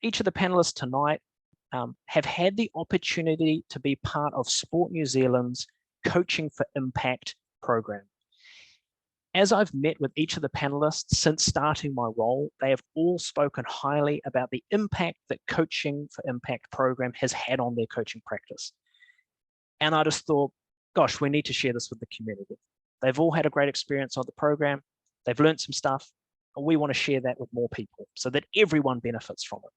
each of the panelists tonight have had the opportunity to be part of Sport New Zealand's Coaching for Impact program. As I've met with each of the panelists since starting my role, they have all spoken highly about the impact that Coaching for Impact program has had on their coaching practice. And I just thought, gosh, we need to share this with the community. They've all had a great experience on the program. They've learned some stuff, and we want to share that with more people so that everyone benefits from it.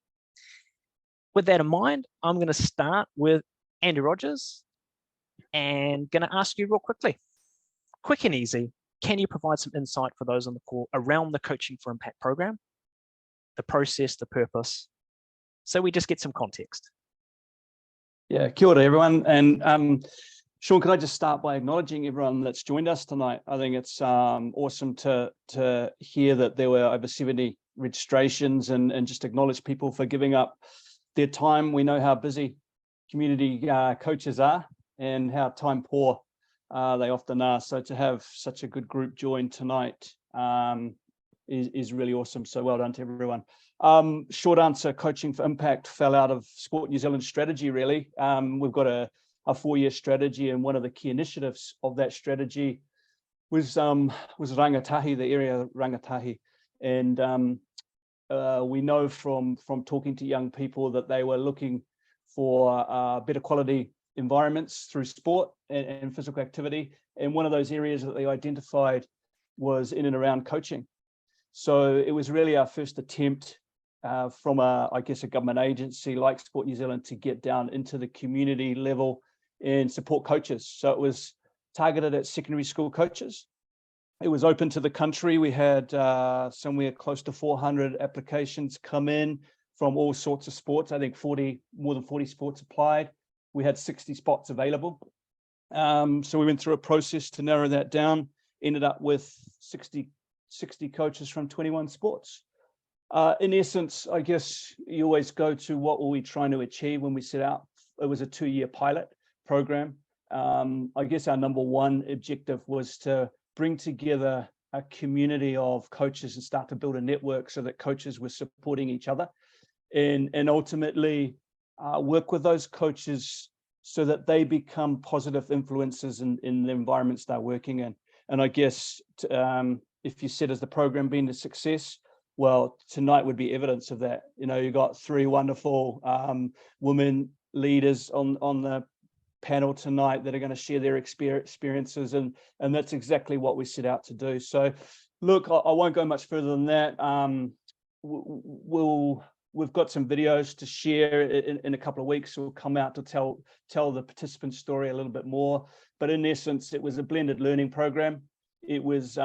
With that in mind, I'm going to start with Andy Rogers and going to ask you real quickly, quick and easy, can you provide some insight for those on the call around the Coaching for Impact program, the process, the purpose, so we just get some context? Yeah, kia ora, everyone. And Sean, can I just start by acknowledging everyone that's joined us tonight? I think it's awesome to hear that there were over 70 registrations and just acknowledge people for giving up their time. We know how busy community coaches are and how time poor they often are. So to have such a good group join tonight is really awesome. So well done to everyone. Short answer, Coaching for Impact fell out of Sport New Zealand strategy, really. We've got a 4-year strategy, and one of the key initiatives of that strategy was rangatahi, the area rangatahi. And we know from talking to young people that they were looking for better quality environments through sport and physical activity. And one of those areas that they identified was in and around coaching. So it was really our first attempt from I guess a government agency like Sport New Zealand to get down into the community level and support coaches. So it was targeted at secondary school coaches. It was open to the country. We had somewhere close to 400 applications come in from all sorts of sports. I think more than 40 sports applied. We had 60 spots available. So we went through a process to narrow that down, ended up with 60 coaches from 21 sports. In essence, I guess you always go to what were we trying to achieve when we set out. It was a 2-year pilot program. I guess our number one objective was to bring together a community of coaches and start to build a network so that coaches were supporting each other and ultimately work with those coaches so that they become positive influences in the environments they're working in. And I guess if you said, has the program been a success? Well, tonight would be evidence of that. You know, you got 3 wonderful women leaders on the panel tonight that are going to share their experiences, and that's exactly what we set out to do. So look, I won't go much further than that. We've got some videos to share in a couple of weeks. We'll come out to tell the participant story a little bit more. But in essence, it was a blended learning program. It was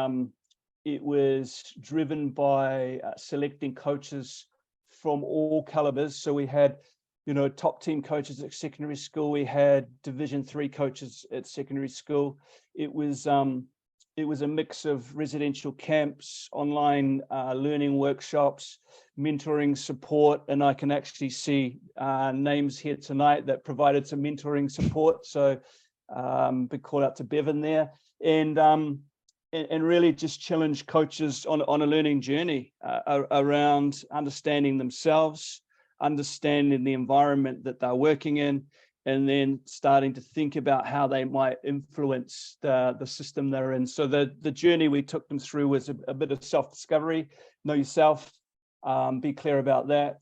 driven by selecting coaches from all calibers. So we had, you know, top team coaches at secondary school. We had Division 3 coaches at secondary school. It was a mix of residential camps, online learning workshops, mentoring support, and I can actually see names here tonight that provided some mentoring support. So big call out to Bevan there, and really just challenge coaches on a learning journey around understanding themselves, understanding the environment that they're working in, and then starting to think about how they might influence the system they're in. So the journey we took them through was a bit of self-discovery, know yourself, be clear about that,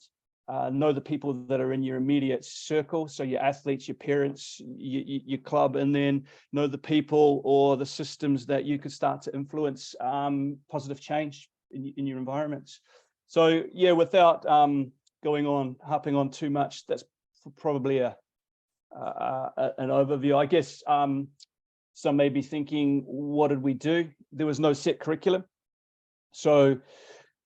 know the people that are in your immediate circle, so your athletes, your parents, your club, and then know the people or the systems that you could start to influence positive change in your environments. So yeah, without harping on too much, that's probably an overview. I guess some may be thinking, what did we do? There was no set curriculum. So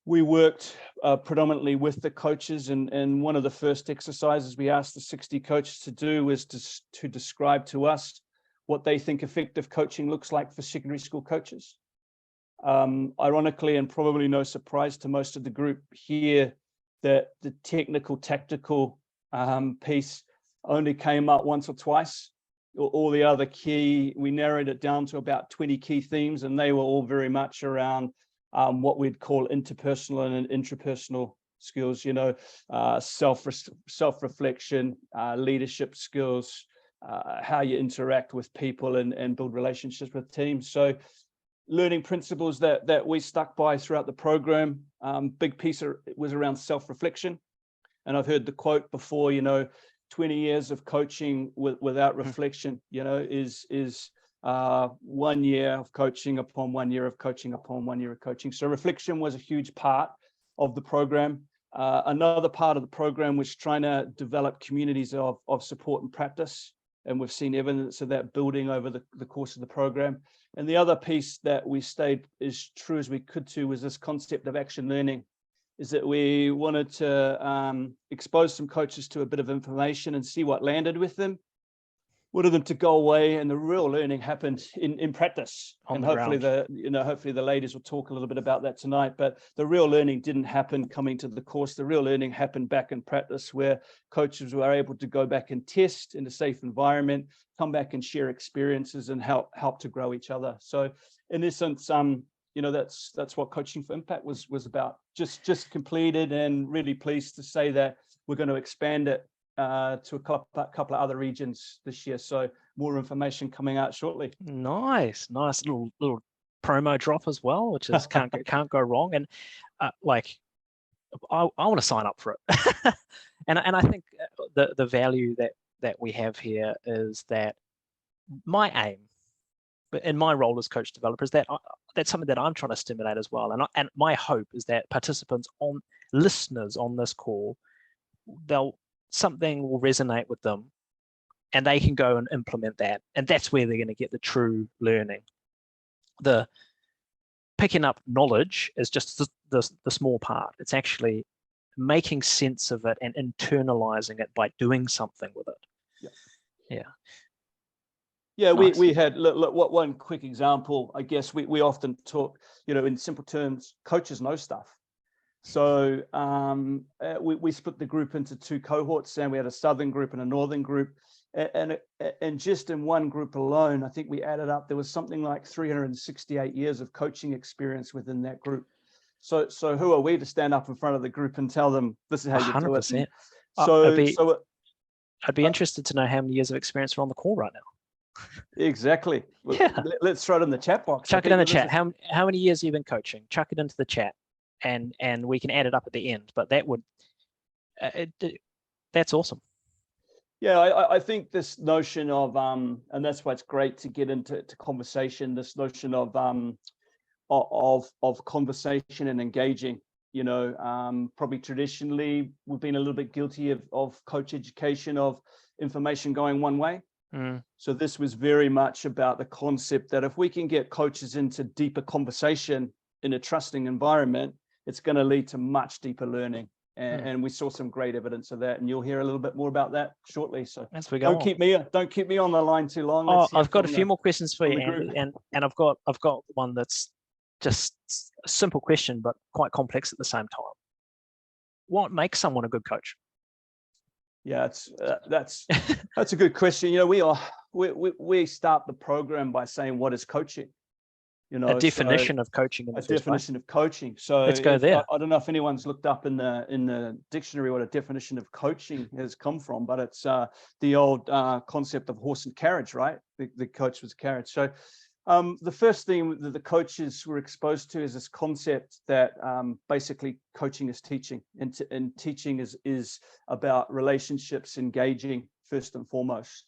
we worked predominantly with the coaches, and one of the first exercises we asked the 60 coaches to do was to describe to us what they think effective coaching looks like for secondary school coaches. Ironically, and probably no surprise to most of the group here, that the technical, tactical piece only came up once or twice. All the other we narrowed it down to about 20 key themes, and they were all very much around what we'd call interpersonal and intrapersonal skills, self-reflection, leadership skills, how you interact with people and build relationships with teams. So learning principles that we stuck by throughout the program. Big piece was around self-reflection. And I've heard the quote before, 20 years of coaching without reflection, is 1 year of coaching upon 1 year of coaching upon 1 year of coaching. So reflection was a huge part of the program. Another part of the program was trying to develop communities of support and practice. And we've seen evidence of that building over the course of the program. And the other piece that we stayed as true as we could to was this concept of action learning, is that we wanted to expose some coaches to a bit of information and see what landed with them. Wanted them to go away, and the real learning happened in practice. And hopefully hopefully the ladies will talk a little bit about that tonight. But the real learning didn't happen coming to the course. The real learning happened back in practice, where coaches were able to go back and test in a safe environment, come back and share experiences and help to grow each other. So in essence, that's what Coaching for Impact was about. Just completed, and really pleased to say that we're going to expand it to a couple of other regions this year. So more information coming out shortly. Nice little promo drop as well, which is can't go wrong. And I want to sign up for it. and I think the value that we have here is that my aim, in my role as coach developer, is that that's something that I'm trying to stimulate as well. And my hope is that participants, listeners on this call, something will resonate with them, and they can go and implement that. And that's where they're going to get the true learning. The picking up knowledge is just the small part. It's actually making sense of it and internalizing it by doing something with it. Yeah, nice. we had one quick example. I guess we often talk, in simple terms, coaches know stuff. So we split the group into two cohorts, and we had a southern group and a northern group. And just in one group alone, I think we added up, there was something like 368 years of coaching experience within that group. So who are we to stand up in front of the group and tell them this is how you 100%. Do it? And I'd be interested to know how many years of experience are on the call right now. Exactly. Yeah. Let's throw it in the chat box. Chuck it in the chat. How many years have you been coaching? Chuck it into the chat, and we can add it up at the end. But that would that's awesome. Yeah, I think this notion of and that's why it's great to get into conversation. This notion of conversation and engaging. Probably traditionally we've been a little bit guilty of coach education, of information going one way. So this was very much about the concept that if we can get coaches into deeper conversation in a trusting environment, it's going to lead to much deeper learning. And we saw some great evidence of that, and you'll hear a little bit more about that shortly. So don't keep me on the line too long. I've got a few more questions for you, Andy, and I've got one that's just a simple question, but quite complex at the same time. What makes someone a good coach? Yeah, that's a good question. We start the program by saying, what is coaching? A definition of coaching. Of coaching. So let's go there. I don't know if anyone's looked up in the dictionary what a definition of coaching has come from, but it's the old concept of horse and carriage, right? The coach was a carriage. So the first thing that the coaches were exposed to is this concept that basically coaching is teaching, and teaching is about relationships, engaging first and foremost.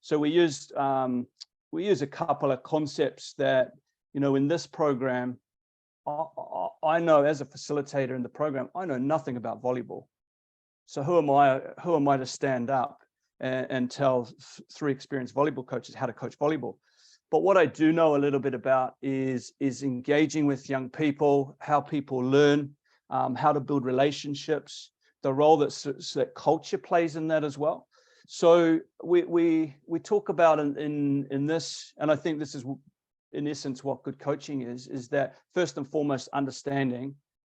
So we use a couple of concepts that, in this program, I know as a facilitator in the program, I know nothing about volleyball. So who am I to stand up and tell three experienced volleyball coaches how to coach volleyball? But what I do know a little bit about is engaging with young people, how people learn, how to build relationships, the role that culture plays in that as well. So we talk about in this, and I think this is in essence what good coaching is that first and foremost understanding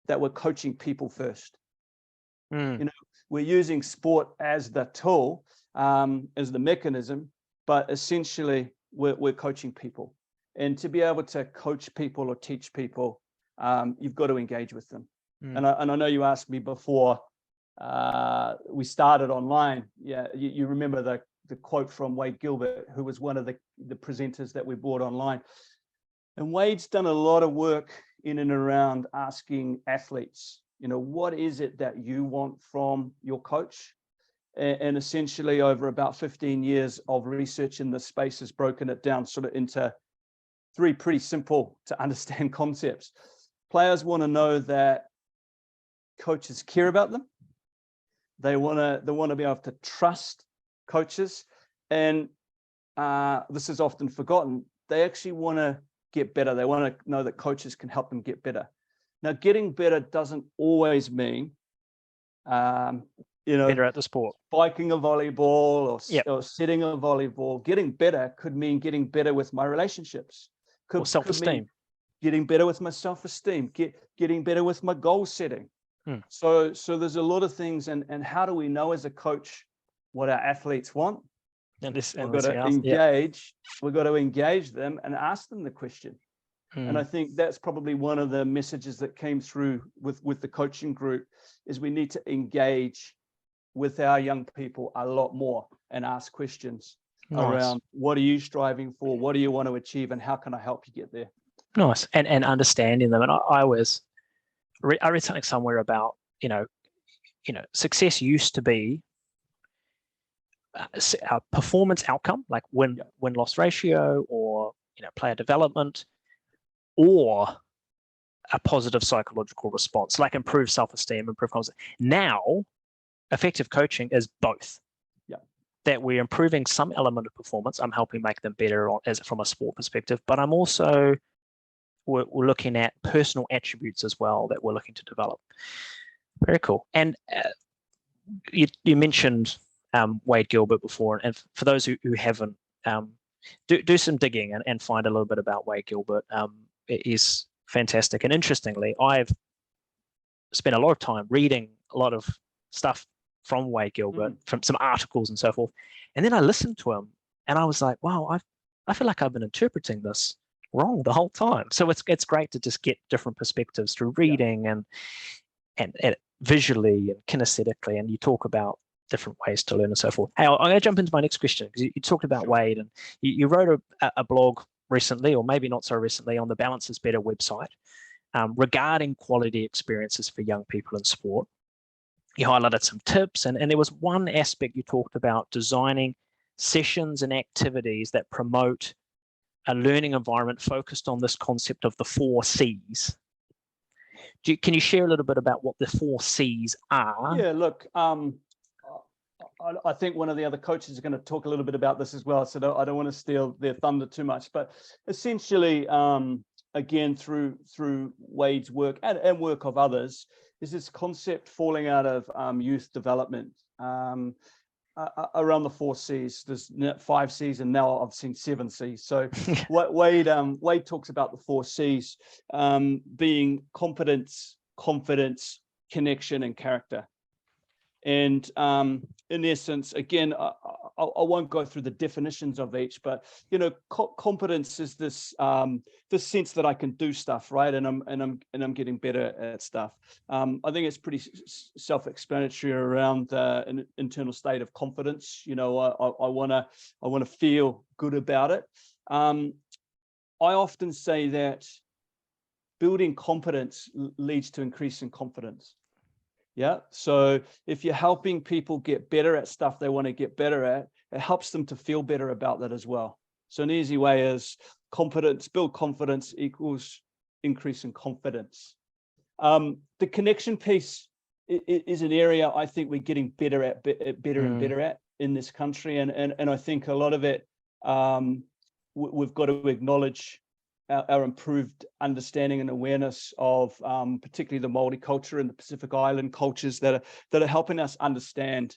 that we're coaching people first. We're using sport as the tool, as the mechanism, but essentially we're coaching people. And to be able to coach people or teach people, you've got to engage with them. And I know you asked me before we started online. Yeah, you remember the quote from Wade Gilbert, who was one of the presenters that we brought online. And Wade's done a lot of work in and around asking athletes, what is it that you want from your coach? And essentially over about 15 years of research in this space has broken it down sort of into 3 pretty simple to understand concepts. Players want to know that coaches care about them. They want to be able to trust coaches. And this is often forgotten. They actually want to get better. They want to know that coaches can help them get better. Now, getting better doesn't always mean, better at the sport, spiking a volleyball or setting a volleyball. Getting better could mean getting better with my relationships. Or self-esteem. Getting better with my self-esteem. Getting better with my goal setting. So there's a lot of things. And how do we know as a coach what our athletes want? We've got to engage. We've got to engage them and ask them the question. And I think that's probably one of the messages that came through with the coaching group is we need to engage with our young people a lot more and ask questions around what are you striving for? What do you want to achieve? And how can I help you get there? Nice. And understanding them. And I read something somewhere about, success used to be a performance outcome, like win-loss ratio or, player development, or a positive psychological response, like improved self-esteem, improved confidence. Now, effective coaching is both. That we're improving some element of performance. I'm helping make them better from a sport perspective, but I'm also we're looking at personal attributes as well that we're looking to develop. Very cool. And you mentioned Wade Gilbert before, and for those who haven't, do some digging and find a little bit about Wade Gilbert. It is fantastic. And interestingly, I've spent a lot of time reading a lot of stuff from Wade Gilbert, from some articles and so forth. And then I listened to him and I was like, wow, I feel like I've been interpreting this wrong the whole time. So it's great to just get different perspectives through reading and visually and kinesthetically. And you talk about different ways to learn and so forth. Hey, I'm going to jump into my next question because you talked about Wade, and you wrote a blog recently, or maybe not so recently, on the Balance is Better website regarding quality experiences for young people in sport. You highlighted some tips, and there was one aspect you talked about: designing sessions and activities that promote a learning environment focused on this concept of the 4 C's. Can you share a little bit about what the 4 C's are? Yeah, look, I think one of the other coaches is going to talk a little bit about this as well, so I don't want to steal their thunder too much. But essentially, again, through Wade's work and work of others, is this concept falling out of youth development around the 4 C's. There's 5 C's, and now I've seen 7 C's. So Wade talks about the 4 C's being competence, confidence, connection, and character. And in essence, again, I won't go through the definitions of each, but competence is this this sense that I can do stuff, right? And I'm getting better at stuff. I think it's pretty self-explanatory around an internal state of confidence. I want to feel good about it. I often say that building competence leads to increasing confidence. Yeah. So if you're helping people get better at stuff they want to get better at, it helps them to feel better about that as well. So an easy way is build confidence equals increase in confidence. The connection piece is an area I think we're getting better and better at in this country. And I think a lot of it, we've got to acknowledge our improved understanding and awareness of particularly the Māori culture and the Pacific Island cultures that are helping us understand,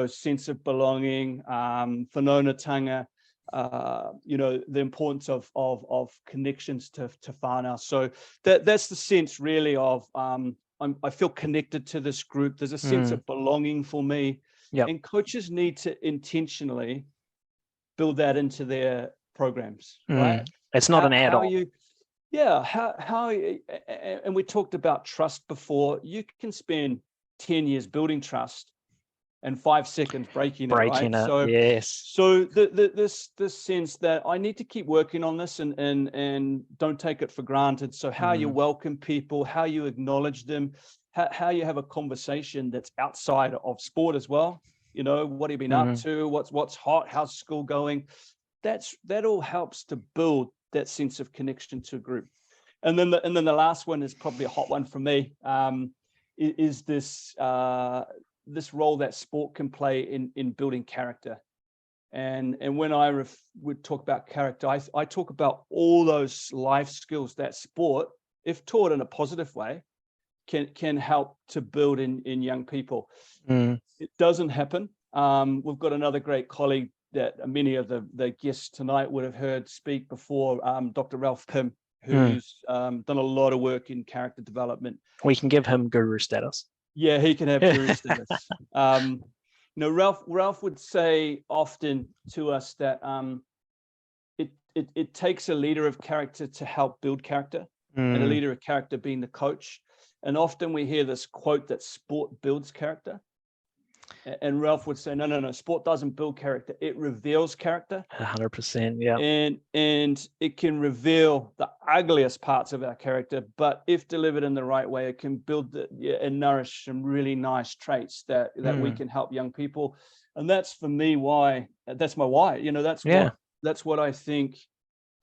sense of belonging, whanaungatanga, the importance of connections to whānau. So that's the sense really of I feel connected to this group. There's a sense of belonging for me. Yep. And coaches need to intentionally build that into their programs, right? It's not an add-on. Yeah, and we talked about trust before. You can spend 10 years building trust and 5 seconds breaking it, right? Yes. So this sense that I need to keep working on this and don't take it for granted. So how you welcome people, how you acknowledge them, how you have a conversation that's outside of sport as well. You know, what have you been up to? What's hot? How's school going? That all helps to build that sense of connection to a group. And then the last one is probably a hot one for me. Is this this role that sport can play in building character. And when I would talk about character, I talk about all those life skills that sport, if taught in a positive way, can help to build in young people. It doesn't happen. We've got another great colleague that many of the guests tonight would have heard speak before, Dr. Ralph Pym, who's done a lot of work in character development. We can give him guru status. Yeah, he can have guru status. You know, Ralph would say often to us that it takes a leader of character to help build character, and a leader of character being the coach. And often we hear this quote that sport builds character. And Ralph would say, no, sport doesn't build character. It reveals character. 100%, yeah. And it can reveal the ugliest parts of our character, but if delivered in the right way, it can build and nourish some really nice traits that we can help young people. And that's for me that's my why. You know, that's what I think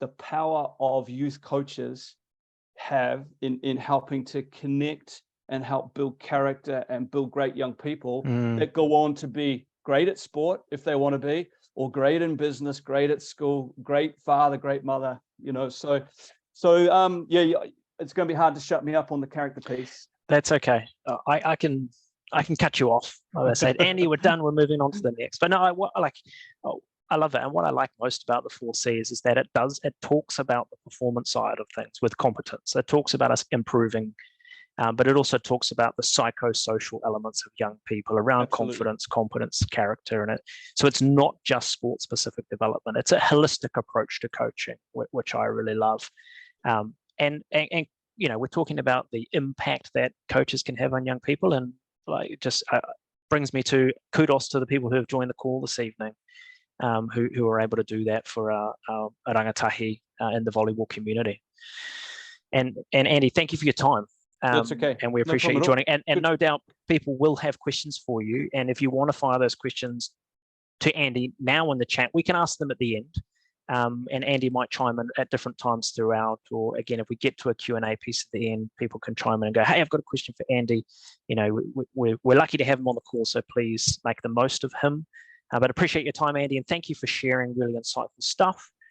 the power of youth coaches have in helping to connect and help build character and build great young people that go on to be great at sport if they want to be, or great in business, great at school, great father, great mother, you know. So yeah, it's going to be hard to shut me up on the character piece. That's okay. I can cut you off. I said, Andy, we're done. We're moving on to the next. But no, I love it. And what I like most about the 4Cs is that it talks about the performance side of things with competence. It talks about us improving. But it also talks about the psychosocial elements of young people around confidence, competence, character, and so it's not just sport-specific development. It's a holistic approach to coaching, which I really love. And you know, we're talking about the impact that coaches can have on young people, and like just brings me to kudos to the people who have joined the call this evening, who are able to do that for our rangatahi in the volleyball community. And Andy, thank you for your time. That's okay. And we appreciate you joining. And no doubt people will have questions for you. And if you want to fire those questions to Andy now in the chat, we can ask them at the end. And Andy might chime in at different times throughout. Or again, if we get to a Q&A piece at the end, people can chime in and go, hey, I've got a question for Andy. You know, we're lucky to have him on the call, so please make the most of him. But appreciate your time, Andy, and thank you for sharing really insightful stuff.